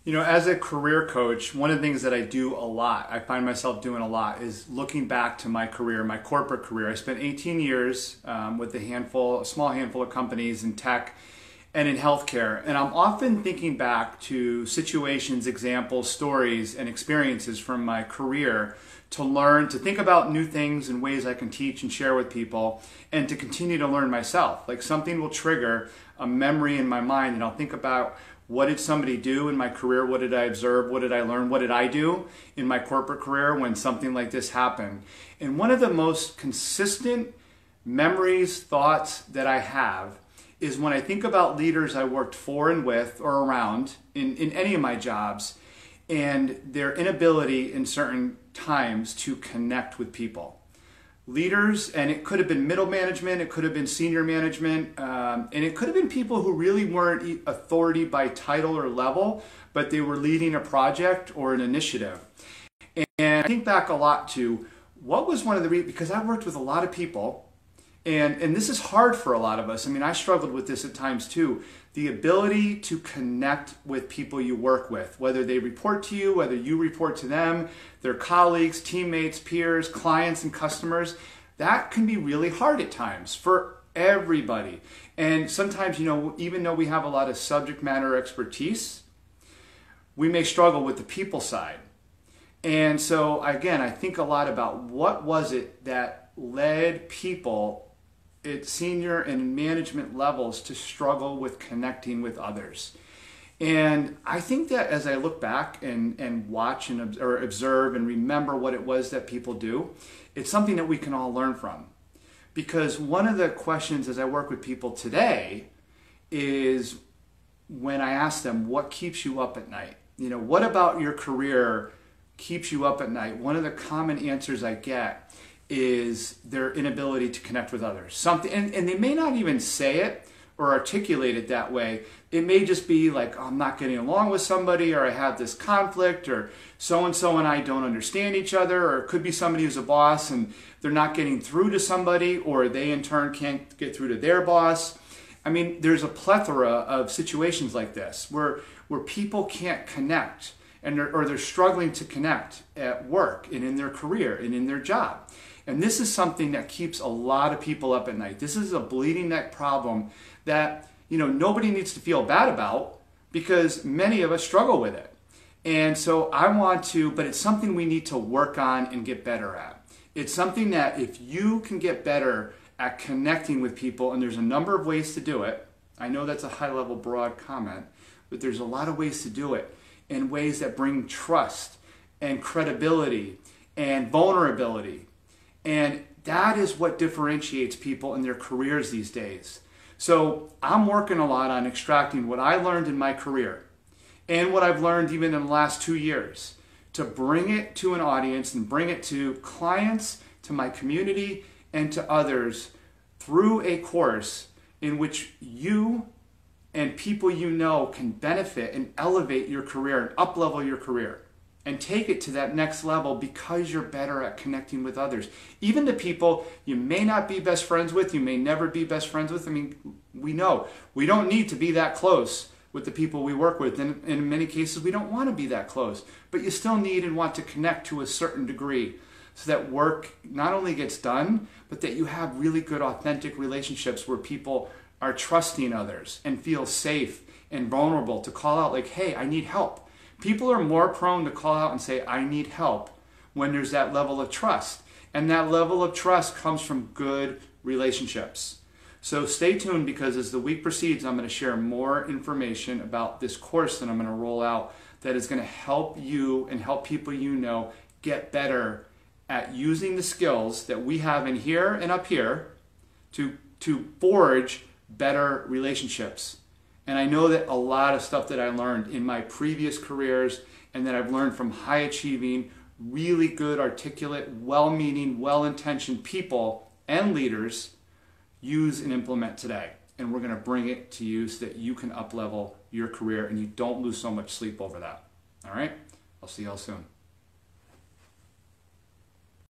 You know, as a career coach, one of the things that I do a lot, I find myself doing a lot, is looking back to my career, my corporate career. I spent 18 years with a small handful of companies in tech and in healthcare. And I'm often thinking back to situations, examples, stories, and experiences from my career to learn, to think about new things and ways I can teach and share with people, and to continue to learn myself. Like something will trigger a memory in my mind, and I'll think about, what did somebody do in my career? What did I observe? What did I learn? What did I do in my corporate career when something like this happened? And one of the most consistent memories, thoughts that I have is when I think about leaders I worked for and with or around in any of my jobs, and their inability in certain times to connect with people. Leaders, and it could have been middle management, it could have been senior management, and it could have been people who really weren't authority by title or level, but they were leading a project or an initiative. And I think back a lot to what was one of the reasons, because I worked with a lot of people, and this is hard for a lot of us. I mean, I struggled with this at times too. The ability to connect with people you work with, whether they report to you, whether you report to them, their colleagues, teammates, peers, clients, and customers, that can be really hard at times for everybody. And sometimes, even though we have a lot of subject matter expertise, we may struggle with the people side. And so, again, I think a lot about what was it that led people at senior and management levels to struggle with connecting with others. And I think that as I look back and watch and observe and remember what it was that people do, it's something that we can all learn from. Because one of the questions as I work with people today is when I ask them, what keeps you up at night? What about your career keeps you up at night? One of the common answers I get is their inability to connect with others. And they may not even say it or articulate it that way. It may just be like, I'm not getting along with somebody, or I have this conflict, or so-and-so and I don't understand each other, or it could be somebody who's a boss and they're not getting through to somebody, or they in turn can't get through to their boss. I mean, there's a plethora of situations like this where people can't connect, or they're struggling to connect at work and in their career and in their job. And this is something that keeps a lot of people up at night. This is a bleeding neck problem that, nobody needs to feel bad about, because many of us struggle with it. And so but it's something we need to work on and get better at. It's something that if you can get better at connecting with people, and there's a number of ways to do it. I know that's a high-level, broad comment, but there's a lot of ways to do it, in ways that bring trust and credibility and vulnerability. And that is what differentiates people in their careers these days. So I'm working a lot on extracting what I learned in my career and what I've learned even in the last 2 years to bring it to an audience and bring it to clients, to my community, and to others through a course in which you and people can benefit and elevate your career and up-level your career and take it to that next level, because you're better at connecting with others. Even the people you may not be best friends with, you may never be best friends with. I mean, we know we don't need to be that close with the people we work with. And in many cases, we don't want to be that close. But you still need and want to connect to a certain degree, so that work not only gets done, but that you have really good, authentic relationships where people are trusting others and feel safe and vulnerable to call out like, hey, I need help. People are more prone to call out and say, I need help, when there's that level of trust. And that level of trust comes from good relationships. So stay tuned, because as the week proceeds, I'm going to share more information about this course that I'm going to roll out that is going to help you and help people get better at using the skills that we have in here and up here to forge better relationships. And I know that a lot of stuff that I learned in my previous careers and that I've learned from high-achieving, really good, articulate, well-meaning, well-intentioned people and leaders use and implement today. And we're going to bring it to you so that you can up-level your career and you don't lose so much sleep over that. All right? I'll see y'all soon.